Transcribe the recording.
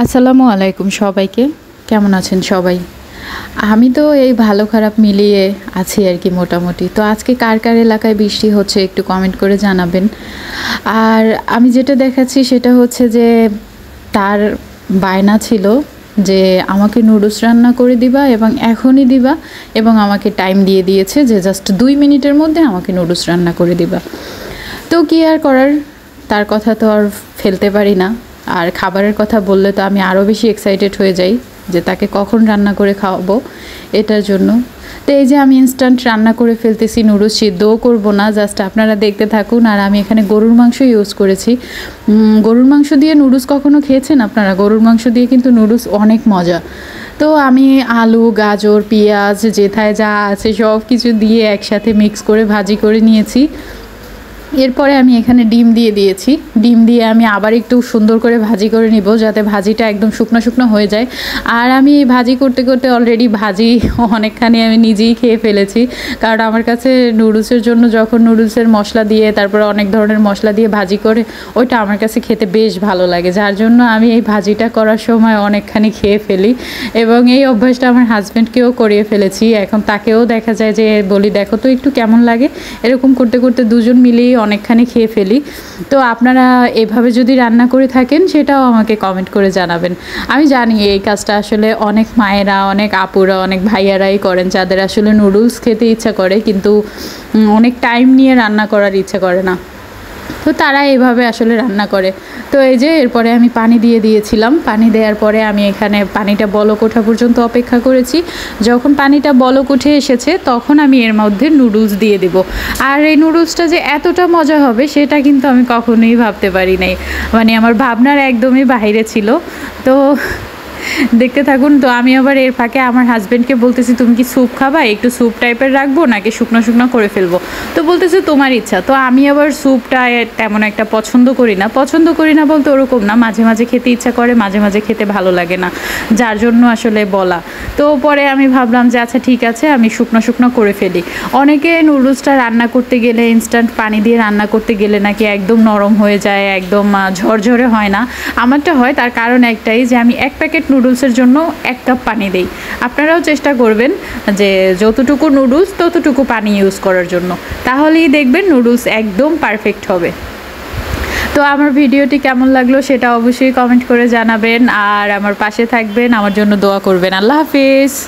আসসালামু আলাইকুম সবাইকে। কেমন আছেন সবাই? আমি তো এই ভালো খারাপ মিলিয়ে আছি আর কি মোটামুটি। তো আজকে কার কার এলাকায় বৃষ্টি হচ্ছে একটু কমেন্ট করে জানাবেন। আর আমি যেটা দেখাচ্ছি সেটা হচ্ছে যে তার বায়না ছিল যে আমাকে নুডলস রান্না করে দিবা এবং এখনই দিবা, এবং আমাকে টাইম দিয়ে দিয়েছে যে জাস্ট 2 মিনিটের মধ্যে আমাকে নুডলস রান্না করে দিবা। তো কী আর করার, তার কথা তো আর ফেলতে পারি না। আর খাবারের কথা বললে তো আমি আরও বেশি এক্সাইটেড হয়ে যাই যে তাকে কখন রান্না করে খাওয়াবো এটার জন্য। তো এই যে আমি ইনস্ট্যান্ট রান্না করে ফেলতেছি, নুডলস সিদ্ধও করবো না, জাস্ট আপনারা দেখতে থাকুন। আর আমি এখানে গরুর মাংস ইউজ করেছি। গরুর মাংস দিয়ে নুডলস কখনো খেয়েছেন আপনারা? গরুর মাংস দিয়ে কিন্তু নুডলস অনেক মজা। তো আমি আলু, গাজর, পেঁয়াজ যেথায় যা আছে সব কিছু দিয়ে একসাথে মিক্স করে ভাজি করে নিয়েছি। এরপরে আমি এখানে ডিম দিয়ে দিয়েছি। ডিম দিয়ে আমি আবার একটু সুন্দর করে ভাজি করে নিব, যাতে ভাজিটা একদম শুকনো শুকনো হয়ে যায়। আর আমি এই ভাজি করতে করতে অলরেডি ভাজি অনেকখানি আমি নিজেই খেয়ে ফেলেছি, কারণ আমার কাছে নুডলসের জন্য যখন নুডলসের মশলা দিয়ে তারপরে অনেক ধরনের মশলা দিয়ে ভাজি করে, ওইটা আমার কাছে খেতে বেশ ভালো লাগে, যার জন্য আমি এই ভাজিটা করার সময় অনেকখানি খেয়ে ফেলি। এবং এই অভ্যাসটা আমার হাজব্যান্ডকেও করিয়ে ফেলেছি। এখন তাকেও দেখা যায় যে বলি, দেখো তো একটু কেমন লাগে। এরকম করতে করতে দুজন মিলেই অনেকখানি খেয়ে ফেলি। তো আপনারা এভাবে যদি রান্না করে থাকেন সেটাও আমাকে কমেন্ট করে জানাবেন। আমি জানি এই কাজটা আসলে অনেক মায়েরা, অনেক আপুরা, অনেক ভাইয়ারাই করেন, যাদের আসলে নুডলস খেতে ইচ্ছা করে কিন্তু অনেক টাইম নিয়ে রান্না করার ইচ্ছা করে না, তো তারা এভাবে আসলে রান্না করে। তো এই যে এরপরে আমি পানি দিয়ে দিয়েছিলাম। পানি দেওয়ার পরে আমি এখানে পানিটা বলক ওঠা পর্যন্ত অপেক্ষা করেছি। যখন পানিটা বলক উঠে এসেছে তখন আমি এর মধ্যে নুডলস দিয়ে দেব। আর এই নুডলসটা যে এতটা মজা হবে সেটা কিন্তু আমি কখনোই ভাবতে পারি নাই, মানে আমার ভাবনার একদমই বাইরে ছিল। তো দেখতে থাকুন। তো আমি আবার এর ফাঁকে আমার হাজব্যান্ডকে বলতেছি, তুমি কি স্যুপ খাবা? একটু স্যুপ টাইপের রাখবো নাকি শুকনো শুকনো করে ফেলবো? তো বলতেছে তোমার ইচ্ছা। তো আমি আবার স্যুপটা তেমন একটা পছন্দ করি না বলতে ওরকম না, মাঝে মাঝে খেতে ইচ্ছা করে, মাঝে মাঝে খেতে ভালো লাগে না, যার জন্য আসলে বলা। তো পরে আমি ভাবলাম যে আচ্ছা ঠিক আছে, আমি শুকনো শুকনো করে ফেলি। অনেকে নুডলসটা রান্না করতে গেলে, ইনস্ট্যান্ট পানি দিয়ে রান্না করতে গেলে নাকি একদম নরম হয়ে যায়, একদম ঝরঝরে হয় না। আমারটা হয়, তার কারণ একটাই যে আমি 1 প্যাকেট নুডলসের জন্য 1 কাপ পানি দেই। আপনারাও চেষ্টা করবেন যে যতটুকু নুডলস ততটুকু পানি ইউজ করার জন্য, তাহলেই দেখবেন নুডলস একদম পারফেক্ট হবে। তো আমার ভিডিওটি কেমন লাগলো সেটা অবশ্যই কমেন্ট করে জানাবেন, আর আমার পাশে থাকবেন, আমার জন্য দোয়া করবেন। আল্লাহ হাফিজ।